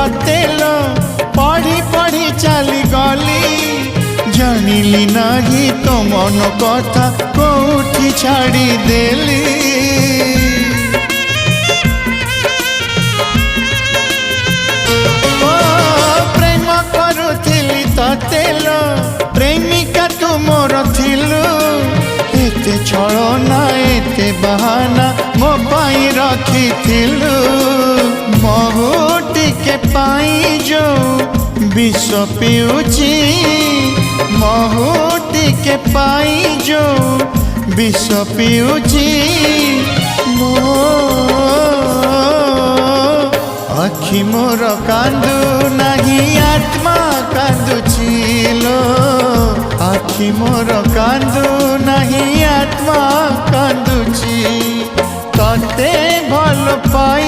ततेल पढ़ी पढ़ी चली गली जानिली नहीं तो मन कथा कोठी छाड़ी देली प्रेम करुथिली ततेल प्रेमिका तू मोर थिलु एते छलना एते बहाना मो पाई रखिथिलु महु टिके पाई जो विष पिउची महु टिके पाई जो विष पिउची मो आखि मोर कांदू नहीं आत्मा कांदुची लो आखि मोर कांदू नहीं आत्मा कांदुची तते भल पाई